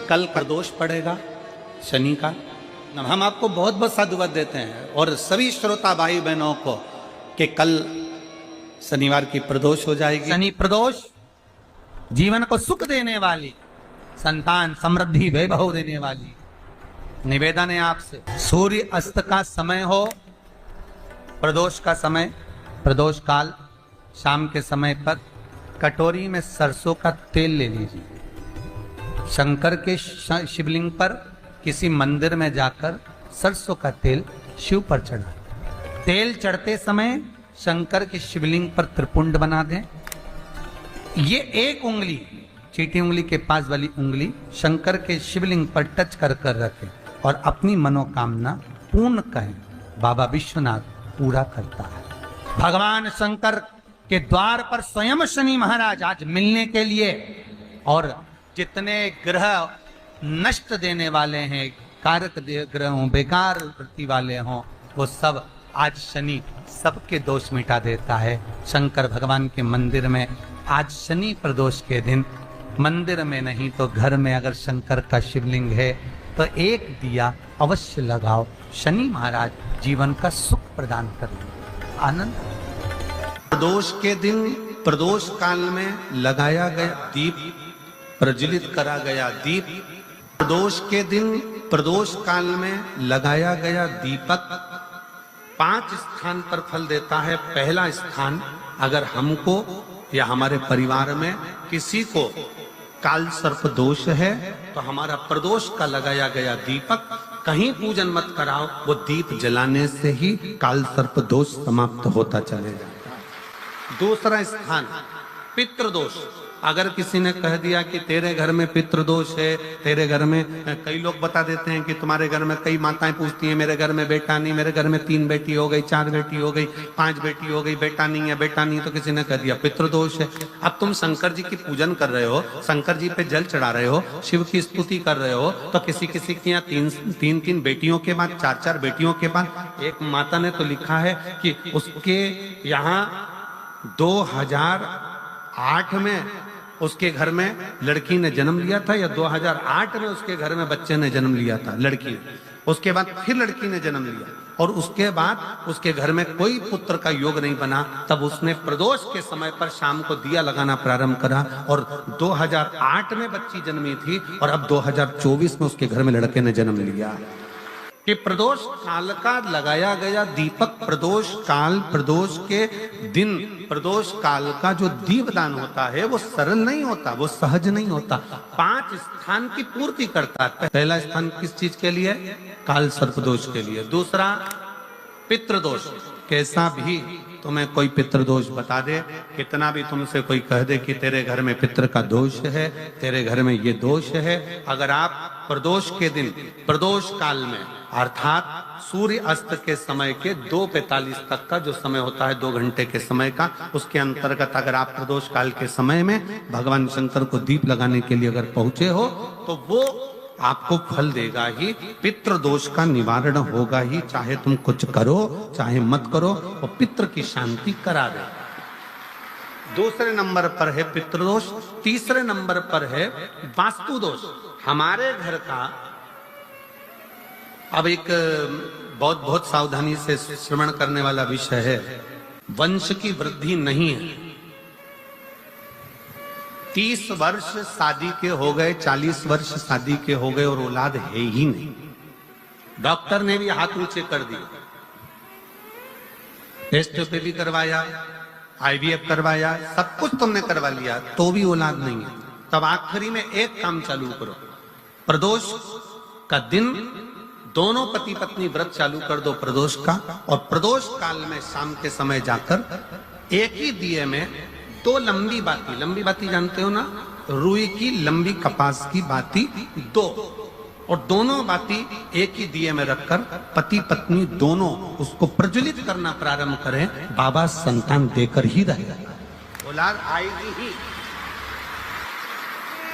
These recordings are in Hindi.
कल प्रदोष पड़ेगा शनि का। हम आपको बहुत बहुत साधुवाद देते हैं और सभी श्रोता भाई बहनों को कि कल शनिवार की प्रदोष हो जाएगी। शनि प्रदोष जीवन को सुख देने वाली, संतान समृद्धि वैभव देने वाली। निवेदन है आपसे, सूर्य अस्त का समय हो, प्रदोष का समय, प्रदोष काल, शाम के समय पर कटोरी में सरसों का तेल ले लीजिए। शंकर के शिवलिंग पर किसी मंदिर में जाकर सरसों का तेल शिव पर चढ़ा। तेल चढ़ते समय शंकर के शिवलिंग पर त्रिपुंड बना दें। ये एक उंगली, चीटी उंगली के पास वाली उंगली शंकर के शिवलिंग पर टच कर कर रखें और अपनी मनोकामना पूर्ण कहें। बाबा विश्वनाथ पूरा करता है। भगवान शंकर के द्वार पर स्वयं शनि महाराज आज मिलने के लिए, और जितने ग्रह नष्ट देने वाले हैं, कारक ग्रह हों, बेकार वृत्ति वाले हों, वो सब आज शनि सबके दोष मिटा देता है। शंकर भगवान के मंदिर में आज शनि प्रदोष के दिन, मंदिर में नहीं तो घर में अगर शंकर का शिवलिंग है तो एक दिया अवश्य लगाओ। शनि महाराज जीवन का सुख प्रदान करेंगे, आनंद। प्रदोष के दिन, प्रदोष काल में लगाया गया दीप, प्रज्वलित करा गया दीप, प्रदोष के दिन, प्रदोष काल में लगाया गया दीपक 5 स्थान पर फल देता है। पहला स्थान, अगर हमको या हमारे परिवार में किसी को काल सर्प दोष है तो हमारा प्रदोष का लगाया गया दीपक कहीं पूजन मत कराओ, वो दीप जलाने से ही काल सर्प दोष समाप्त होता चले जाता है। दूसरा स्थान, पितृदोष। अगर किसी ने कह दिया कि तेरे घर में पितृदोष है, तेरे घर में, कई लोग बता देते हैं कि तुम्हारे घर में, कई माताएं पूछती हैं मेरे घर में बेटा नहीं, मेरे घर में 3 बेटी हो गई, 4 बेटी हो गई, 5 बेटी हो गई, बेटा नहीं है, बेटा नहीं, तो किसी ने कह दिया पितृदोष है। अब तुम शंकर जी की पूजन कर रहे हो, शंकर जी पे जल चढ़ा रहे हो, शिव की स्तुति कर रहे हो, तो किसी किसी के यहाँ 3 बेटियों के बाद, 4 बेटियों के बाद, एक माता ने तो लिखा है कि उसके यहाँ 2008 में उसके घर में लड़की ने जन्म लिया था, या 2008 में उसके घर में बच्चे ने जन्म लिया था, लड़की ने। उसके बाद फिर लड़की ने जन्म लिया और उसके बाद उसके घर में कोई पुत्र का योग नहीं बना। तब उसने प्रदोष के समय पर शाम को दिया लगाना प्रारंभ करा और 2008 में बच्ची जन्मी थी और अब 2024 में उसके घर में लड़के ने जन्म लिया। कि प्रदोष काल का लगाया गया दीपक, प्रदोष काल, प्रदोष के दिन, प्रदोष काल का जो दीपदान होता है वो सरल नहीं होता, वो सहज नहीं होता। 5 स्थान की पूर्ति करता है। पहला स्थान किस चीज के लिए? काल सर्पदोष के लिए। दूसरा पितृदोष। कैसा भी तुम्हें कोई पितृदोष बता दे, कितना भी तुमसे कोई कह दे कि तेरे घर में पितृ का दोष है, तेरे घर में ये दोष है, अगर आप प्रदोष के दिन, प्रदोष काल में, अर्थात सूर्य अस्त के समय के 2:45 तक का जो समय होता है, 2 घंटे के समय का, उसके अंतर्गत अगर आप प्रदोष काल के समय में भगवान शंकर को दीप लगाने के लिए अगर पहुंचे हो तो वो आपको फल देगा ही, पितृ दोष का निवारण होगा ही। चाहे तुम कुछ करो चाहे मत करो, वो पितृ की शांति करा दे। दूसरे नंबर पर है पितृदोष। तीसरे नंबर पर है वास्तु दोष। हमारे घर का, अब एक बहुत सावधानी से श्रवण करने वाला विषय है, वंश की वृद्धि नहीं है। 30 वर्ष शादी के हो गए, 40 वर्ष शादी के हो गए और औलाद है ही नहीं। डॉक्टर ने भी हाथ नीचे कर दिए, टेस्ट पे भी करवाया, IVF करवाया, सब कुछ तुमने करवा लिया, तो भी औलाद नहीं है। तब आखिरी में एक काम चालू करो, प्रदोष का दिन दोनों पति पत्नी व्रत चालू कर दो प्रदोष का, और प्रदोष काल में शाम के समय जाकर एक ही दिए में 2 लंबी बाती जानते हो ना, रुई की लंबी कपास की बाती 2, और दोनों बाती एक ही दिए में रखकर पति पत्नी दोनों उसको प्रज्वलित करना प्रारंभ करें। बाबा संतान देकर ही रहेगा, औलाद आएगी ही।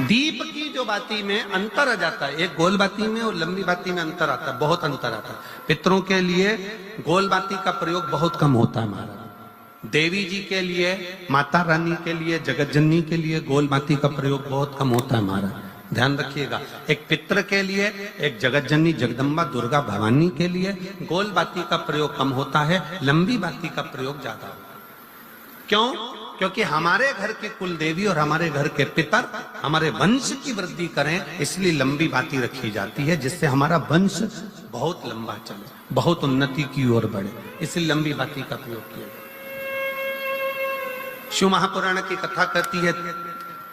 दीप की जो बाती में अंतर आ जाता है, एक गोल बाती में और लंबी बाती में अंतर आता है, बहुत अंतर आता है। पितरों के लिए गोल बाती का प्रयोग बहुत कम होता है महाराज। देवी जी के लिए, माता रानी के लिए, जगत जननी के लिए गोल बाती का प्रयोग बहुत कम होता है महाराज। ध्यान रखिएगा, एक पितृ के लिए, एक जगत जननी जगदम्बा दुर्गा भवानी के लिए गोल बाती का प्रयोग कम होता है, लंबी बाती का प्रयोग ज्यादा होता है। क्यों? क्योंकि हमारे घर की कुल देवी और हमारे घर के पितर हमारे वंश की वृद्धि करें, इसलिए लंबी बाती रखी जाती है, जिससे हमारा वंश बहुत लंबा चले, बहुत उन्नति की ओर बढ़े, इसलिए लंबी बाती का प्रयोग किया जाता है। शिव महापुराण की कथा कहती है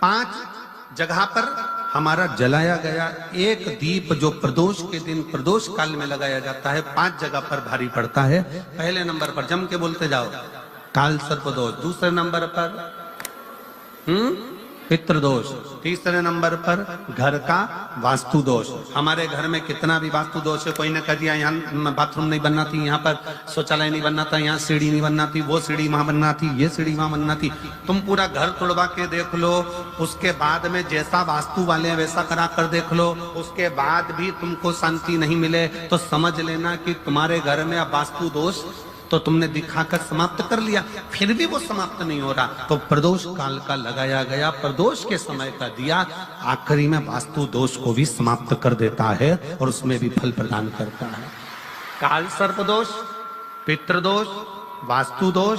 5 जगह पर हमारा जलाया गया एक दीप जो प्रदोष के दिन प्रदोष काल में लगाया जाता है, 5 जगह पर भारी पड़ता है। पहले नंबर पर जम के बोलते जाओ, काल सर्प दोष। दूसरे नंबर पर पितृदोष। तीसरे नंबर पर घर का वास्तु दोष। हमारे घर में कितना भी वास्तु दोष है, कोई ने कह दिया यहाँ बाथरूम नहीं बनना थी, यहाँ पर शौचालय नहीं बनना था, यहाँ सीढ़ी नहीं बनना थी, वो सीढ़ी वहां बनना थी, ये सीढ़ी वहां बनना थी। तुम पूरा घर तोड़वा के देख लो, उसके बाद में जैसा वास्तु वाले हैं वैसा करा कर देख लो, उसके बाद भी तुमको शांति नहीं मिले तो समझ लेना कि तुम्हारे घर में अब वास्तु दोष तो तुमने दिखाकर समाप्त कर लिया, फिर भी वो समाप्त नहीं हो रहा। तो प्रदोष काल का लगाया गया प्रदोष के समय का दिया आखिरी में वास्तु दोष को भी समाप्त कर देता है और उसमें भी फल प्रदान करता है। काल सर्प दोष, पितृदोष, वास्तु दोष।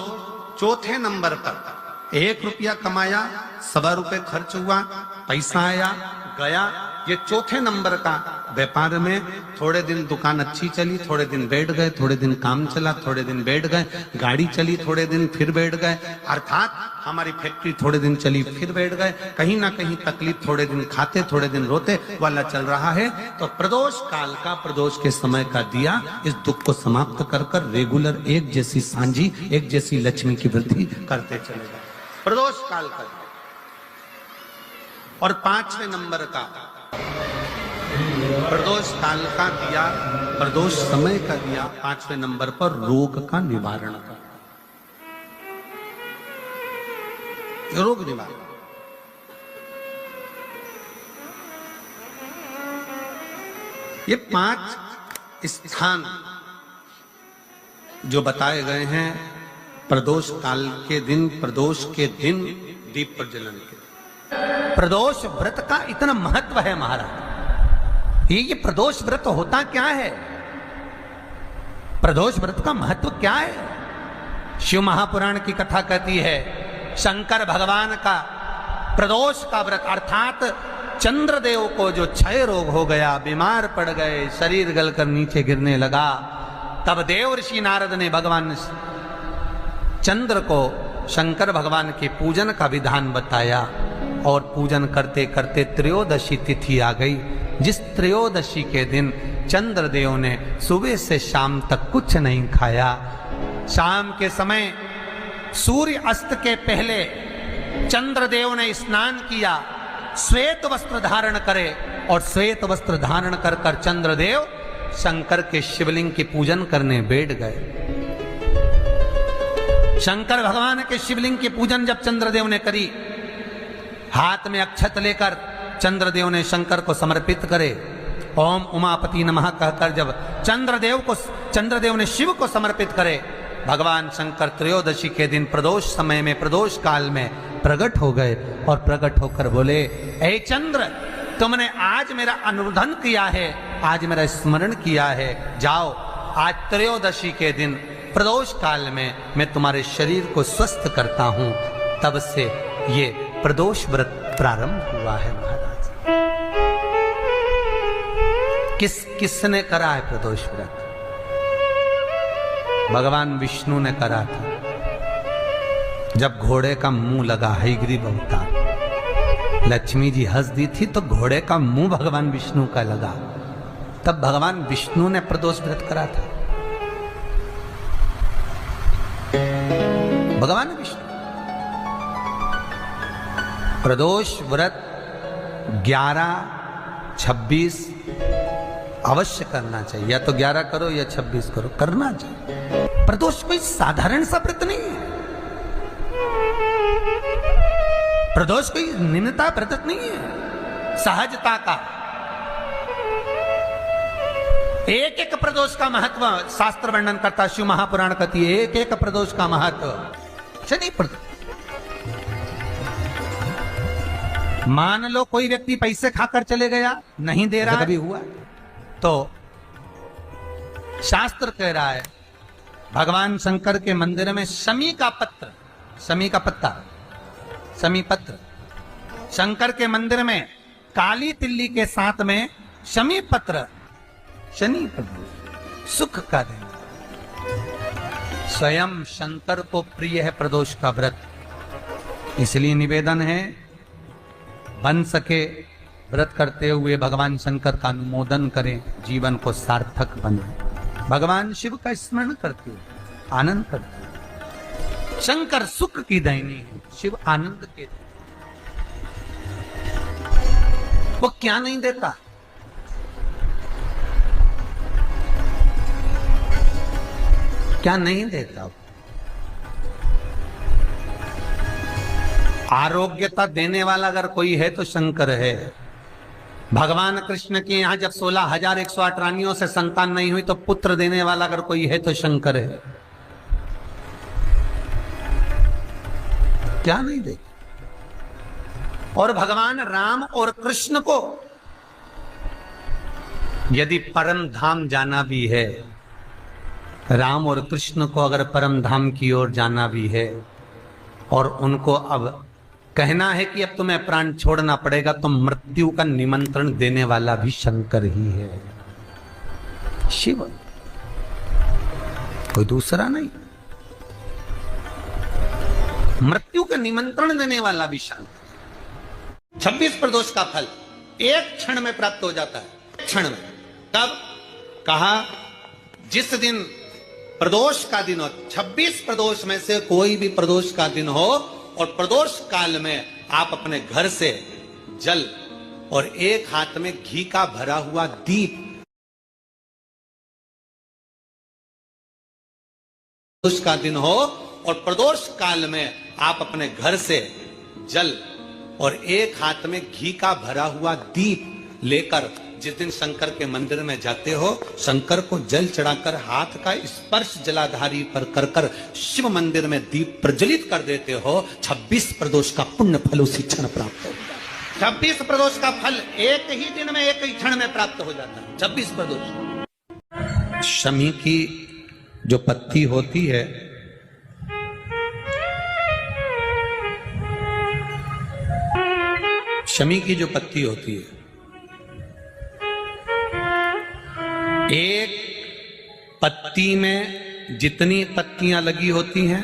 चौथे नंबर पर 1 रुपया कमाया, 1.25 रुपये खर्च हुआ, पैसा आया गया। ये चौथे नंबर का व्यापार में थोड़े दिन दुकान अच्छी चली, थोड़े दिन बैठ गए, थोड़े दिन काम चला, थोड़े दिन बैठ गए, गाड़ी चली थोड़े दिन फिर बैठ गए, अर्थात हमारी फैक्ट्री थोड़े दिन चली फिर बैठ गए, कहीं ना कहीं तकलीफ, थोड़े दिन खाते थोड़े दिन रोते वाला चल रहा है। तो प्रदोष काल का प्रदोष के समय का दिया इस दुख को समाप्त कर कर रेगुलर एक जैसी सांझी, एक जैसी लक्ष्मी की वृद्धि करते चले गए। प्रदोष काल का। और 5वें नंबर का प्रदोष काल का दिया, प्रदोष समय का दिया 5वें नंबर पर रोग का निवारण का, रोग निवारण। ये 5 स्थान जो बताए गए हैं प्रदोष काल के दिन, प्रदोष के दिन दीप प्रज्वलन के। प्रदोष व्रत का इतना महत्व है महाराज। ये प्रदोष व्रत होता क्या है? प्रदोष व्रत का महत्व क्या है? शिव महापुराण की कथा कहती है शंकर भगवान का प्रदोष का व्रत, अर्थात चंद्रदेव को जो क्षय रोग हो गया, बीमार पड़ गए, शरीर गलकर नीचे गिरने लगा, तब देव ऋषि नारद ने भगवान चंद्र को शंकर भगवान के पूजन का विधान बताया। और पूजन करते करते त्रयोदशी तिथि आ गई, जिस त्रयोदशी के दिन चंद्रदेव ने सुबह से शाम तक कुछ नहीं खाया। शाम के समय सूर्य अस्त के पहले चंद्रदेव ने स्नान किया, श्वेत वस्त्र धारण करे, और श्वेत वस्त्र धारण कर कर चंद्रदेव शंकर के शिवलिंग की पूजन करने बैठ गए। शंकर भगवान के शिवलिंग की पूजन जब चंद्रदेव ने करी, हाथ में अक्षत लेकर चंद्रदेव ने शंकर को समर्पित करे, ओम उमापति नमः कहकर जब चंद्रदेव ने शिव को समर्पित करे, भगवान शंकर त्रयोदशी के दिन प्रदोष समय में, प्रदोष काल में प्रकट हो गए और प्रकट होकर बोले, ऐ चंद्र, तुमने आज मेरा अनुरोधन किया है, आज मेरा स्मरण किया है, जाओ आज त्रयोदशी के दिन प्रदोष काल में मैं तुम्हारे शरीर को स्वस्थ करता हूं। तब से ये प्रदोष व्रत प्रारंभ हुआ है महाराज। किसने करा है प्रदोष व्रत? भगवान विष्णु ने करा था। जब घोड़े का मुंह लगा हयग्रीव अवतार, लक्ष्मी जी हंस दी थी तो घोड़े का मुंह भगवान विष्णु का लगा, तब भगवान विष्णु ने प्रदोष व्रत करा था। भगवान विष्णु प्रदोष व्रत 11, 26 अवश्य करना चाहिए, या तो 11 करो या 26 करो, करना चाहिए। प्रदोष कोई साधारण सा व्रत नहीं है, प्रदोष कोई निम्नता व्रत नहीं है, सहजता का। एक एक प्रदोष का महत्व शास्त्र वर्णन करता, शिव महापुराण कहती है एक एक प्रदोष का महत्व। शनि मान लो कोई व्यक्ति पैसे खाकर चले गया, नहीं दे रहा, कभी हुआ तो शास्त्र कह रहा है भगवान शंकर के मंदिर में शमी का पत्र, शमी का पत्ता, शमी पत्र, शंकर के मंदिर में काली तिल्ली के साथ में शमी पत्र, शनि प्रदोष सुख का दिन। स्वयं शंकर को प्रिय है प्रदोष का व्रत, इसलिए निवेदन है बन सके व्रत करते हुए भगवान शंकर का अनुमोदन करें, जीवन को सार्थक बने। भगवान शिव का स्मरण करते हुए आनंद करते हुए। शंकर सुख की दैनी है, शिव आनंद के, वो क्या नहीं देता? क्या नहीं देता? आरोग्यता देने वाला अगर कोई है तो शंकर है। भगवान कृष्ण के यहाँ जब 16,108 रानियों से संतान नहीं हुई तो पुत्र देने वाला अगर कोई है तो शंकर है। क्या नहीं दे? और भगवान राम और कृष्ण को यदि परम धाम जाना भी है, राम और कृष्ण को अगर परम धाम की ओर जाना भी है और उनको अब कहना है कि अब तुम्हें प्राण छोड़ना पड़ेगा, तो मृत्यु का निमंत्रण देने वाला भी शंकर ही है, शिव, कोई दूसरा नहीं। मृत्यु का निमंत्रण देने वाला भी शंकर। 26 प्रदोष का फल एक क्षण में प्राप्त हो जाता है, क्षण में। कब? कहा जिस दिन प्रदोष का दिन हो, 26 प्रदोष में से कोई भी प्रदोष का दिन हो और प्रदोष काल में आप अपने घर से जल और एक हाथ में घी का भरा हुआ दीप, प्रदोष का दिन हो और प्रदोष काल में आप अपने घर से जल और एक हाथ में घी का भरा हुआ दीप लेकर जिस दिन शंकर के मंदिर में जाते हो, शंकर को जल चढ़ाकर हाथ का स्पर्श जलाधारी पर कर कर शिव मंदिर में दीप प्रज्वलित कर देते हो, 26 प्रदोष का पुण्य फल उसी क्षण प्राप्त हो जाता है। 26 प्रदोष का फल एक ही दिन में, एक ही क्षण में प्राप्त हो जाता है। 26 प्रदोष। शमी की जो पत्ती होती है, शमी की जो पत्ती होती है, एक पत्ती में जितनी पत्तियां लगी होती हैं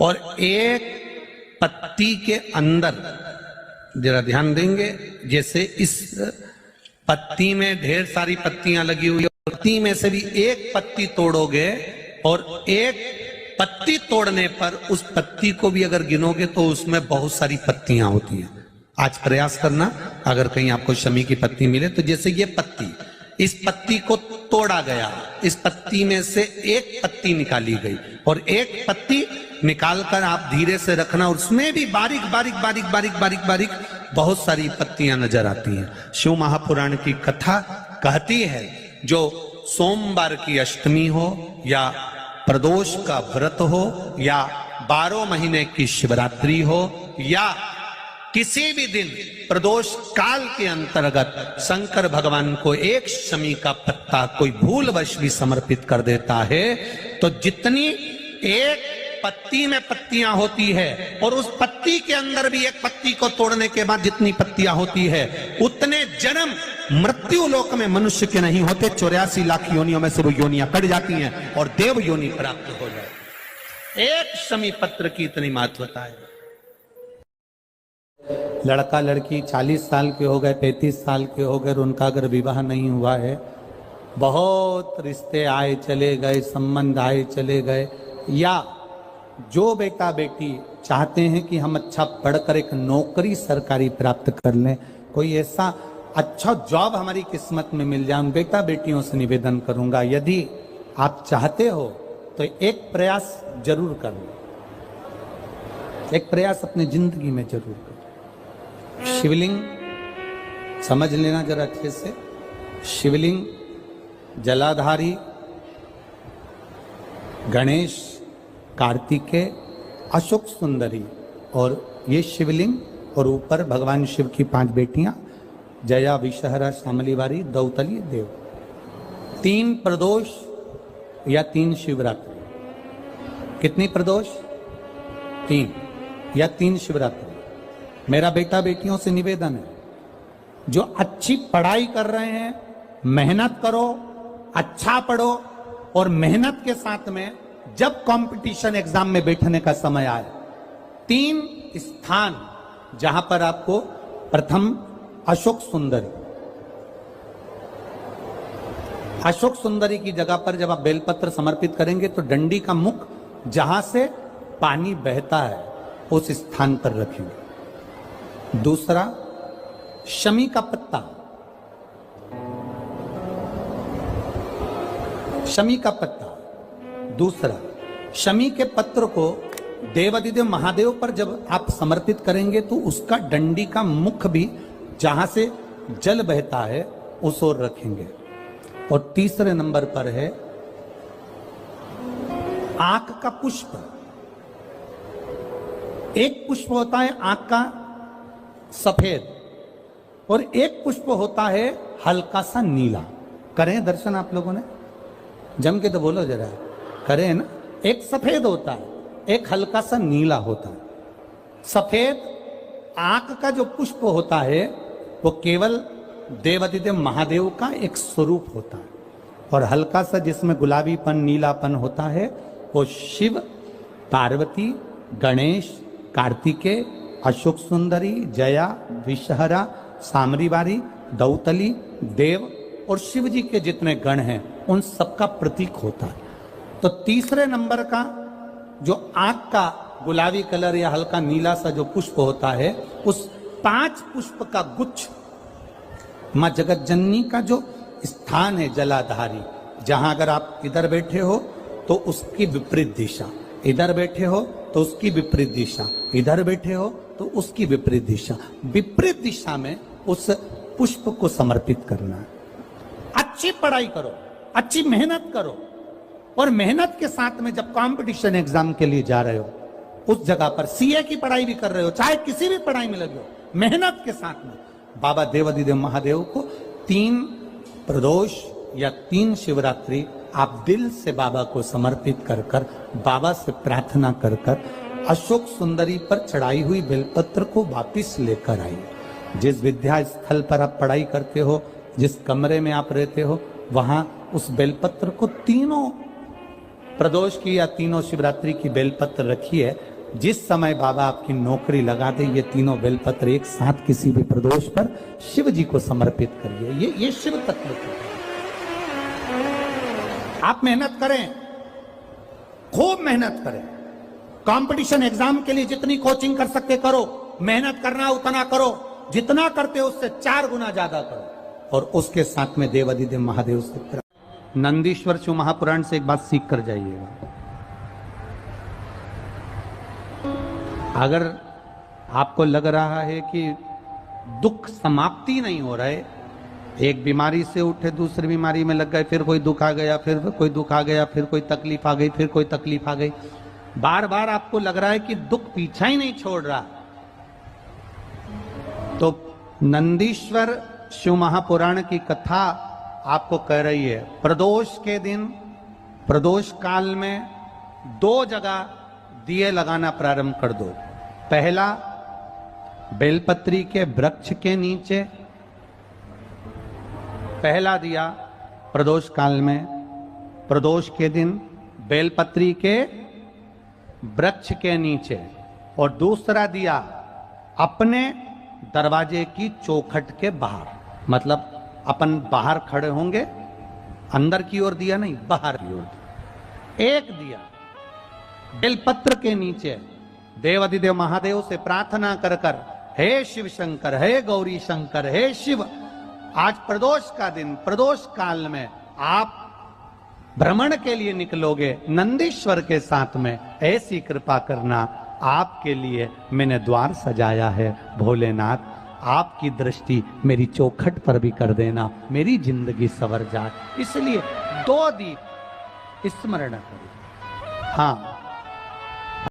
और एक पत्ती के अंदर, जरा ध्यान देंगे, जैसे इस पत्ती में ढेर सारी पत्तियां लगी हुई, पत्ती में से भी एक पत्ती तोड़ोगे और एक पत्ती तोड़ने पर उस पत्ती को भी अगर गिनोगे तो उसमें बहुत सारी पत्तियां होती हैं। आज प्रयास करना, अगर कहीं आपको शमी की पत्ती मिले तो जैसे ये पत्ती, इस पत्ती को तोड़ा गया, इस पत्ती में से एक पत्ती निकाली गई और एक पत्ती निकालकर आप धीरे से रखना, उसमें भी बारीक बारीक बारीक बारीक बारीक बारीक बहुत सारी पत्तियां नजर आती हैं। शिव महापुराण की कथा कहती है जो सोमवार की अष्टमी हो या प्रदोष का व्रत हो या 12 महीने की शिवरात्रि हो या किसी भी दिन प्रदोष काल के अंतर्गत शंकर भगवान को एक शमी का पत्ता कोई भूलवश भी समर्पित कर देता है तो जितनी एक पत्ती में पत्तियां होती है और उस पत्ती के अंदर भी एक पत्ती को तोड़ने के बाद जितनी पत्तियां होती है उतने जन्म मृत्यु लोक में मनुष्य के नहीं होते, 84 लाख योनियों में से वो योनियां कट जाती हैं और देव योनि प्राप्त हो जाए। एक शमी पत्र की इतनी महत्वता है। लड़का लड़की 40 साल के हो गए, 35 साल के हो गए, उनका अगर विवाह नहीं हुआ है, बहुत रिश्ते आए चले गए, संबंध आए चले गए, या जो बेटा बेटी चाहते हैं कि हम अच्छा पढ़कर एक नौकरी सरकारी प्राप्त कर लें, कोई ऐसा अच्छा जॉब हमारी किस्मत में मिल जाए, उन बेटा बेटियों से निवेदन करूंगा यदि आप चाहते हो तो एक प्रयास जरूर कर लो, एक प्रयास अपनी जिंदगी में जरूर करो। शिवलिंग समझ लेना जरा अच्छे से, शिवलिंग जलाधारी गणेश, कार्तिकेय, अशोक सुंदरी, और ये शिवलिंग और ऊपर भगवान शिव की 5 बेटियां, जया, विषहरा, शामलीवारी, दौतली, देव। 3 प्रदोष या 3 शिवरात्रि। कितनी प्रदोष? 3 या 3 शिवरात्रि। मेरा बेटा बेटियों से निवेदन है, जो अच्छी पढ़ाई कर रहे हैं, मेहनत करो, अच्छा पढ़ो, और मेहनत के साथ में जब कंपटीशन एग्जाम में बैठने का समय आए, 3 स्थान जहां पर आपको प्रथम अशोक सुंदरी की जगह पर जब आप बेलपत्र समर्पित करेंगे तो डंडी का मुख जहां से पानी बहता है उस स्थान पर रखेंगे। दूसरा, शमी का पत्ता। शमी का पत्ता। दूसरा, शमी के पत्र को देवादिदेव महादेव पर जब आप समर्पित करेंगे तो उसका डंडी का मुख भी जहां से जल बहता है उस ओर रखेंगे। और तीसरे नंबर पर है आंख का पुष्प। एक पुष्प होता है आंख का सफेद और एक पुष्प होता है हल्का सा नीला। करें दर्शन आप लोगों ने? जम के तो बोलो जरा, करें ना? एक सफेद होता है, एक हल्का सा नीला होता है। सफेद आंख का जो पुष्प होता है वो केवल देवादिदेव महादेव का एक स्वरूप होता है, और हल्का सा जिसमें गुलाबीपन, नीलापन होता है वो शिव, पार्वती, गणेश, कार्तिकेय, अशोक सुंदरी, जया, विषहरा, सामरीवारी, दौतली, देव और शिव जी के जितने गण हैं उन सबका प्रतीक होता है। तो तीसरे नंबर का जो आंख का गुलाबी कलर या हल्का नीला सा जो पुष्प होता है, उस 5 पुष्प का गुच्छ मां जगत जननी का जो स्थान है जलाधारी, जहां अगर आप इधर बैठे हो तो उसकी विपरीत दिशा, इधर बैठे हो तो उसकी विपरीत दिशा, इधर बैठे हो तो उसकी विपरीत दिशा, विपरीत दिशा में उस पुष्प को समर्पित करना है। अच्छी पढ़ाई करो, अच्छी मेहनत करो, और मेहनत के साथ में जब कंपटीशन एग्जाम के लिए जा रहे हो उस जगह पर सीए की पढ़ाई भी कर रहे हो, चाहे किसी भी पढ़ाई में लगे हो, मेहनत के साथ में बाबा देवादिदेव महादेव को 3 प्रदोष या 3 शिवरात्रि आप दिल से बाबा को समर्पित कर कर, बाबा से प्रार्थना कर कर अशोक सुंदरी पर चढ़ाई हुई बेलपत्र को वापिस लेकर आइए। जिस विद्या स्थल पर आप पढ़ाई करते हो, जिस कमरे में आप रहते हो, वहां उस बेलपत्र को 3 प्रदोष की या 3 शिवरात्रि की बेलपत्र रखिए। जिस समय बाबा आपकी नौकरी लगा दे, ये 3 बेलपत्र एक साथ किसी भी प्रदोष पर शिव जी को समर्पित करिए। ये शिव तत्व है। आप मेहनत करें, खूब मेहनत करें, कंपटीशन एग्जाम के लिए जितनी कोचिंग कर सकते करो, मेहनत करना उतना करो, जितना करते हो उससे 4 गुना ज्यादा करो, और उसके साथ में देवादिदेव महादेव से नंदीश्वर शिव महापुराण से एक बात सीख कर जाइएगा। अगर आपको लग रहा है कि दुख समाप्ति नहीं हो रहा है, एक बीमारी से उठे दूसरी बीमारी में लग गए, फिर कोई दुख आ गया, फिर कोई दुख आ गया, फिर कोई तकलीफ आ गई, फिर कोई तकलीफ आ गई, बार बार आपको लग रहा है कि दुख पीछा ही नहीं छोड़ रहा, तो नंदीश्वर शिव महापुराण की कथा आपको कह रही है, प्रदोष के दिन, प्रदोष काल में 2 जगह दिए लगाना प्रारंभ कर दो। पहला, बेलपत्री के वृक्ष के नीचे पहला दिया प्रदोष काल में, प्रदोष के दिन बेलपत्री के वृक्ष के नीचे, और दूसरा दिया अपने दरवाजे की चौखट के बाहर, मतलब अपन बाहर खड़े होंगे, अंदर की ओर दिया नहीं, बाहर की ओर। एक दिया बेलपत्र के नीचे देवादिदेव महादेव से प्रार्थना कर कर, हे शिव शंकर, हे गौरी शंकर, हे शिव, आज प्रदोष का दिन, प्रदोष काल में आप भ्रमण के लिए निकलोगे नंदीश्वर के साथ में, ऐसी कृपा करना, आपके लिए मैंने द्वार सजाया है भोलेनाथ, आपकी दृष्टि मेरी चौखट पर भी कर देना, मेरी जिंदगी संवर जाए। इसलिए 2 दीप स्मरण करो। हाँ,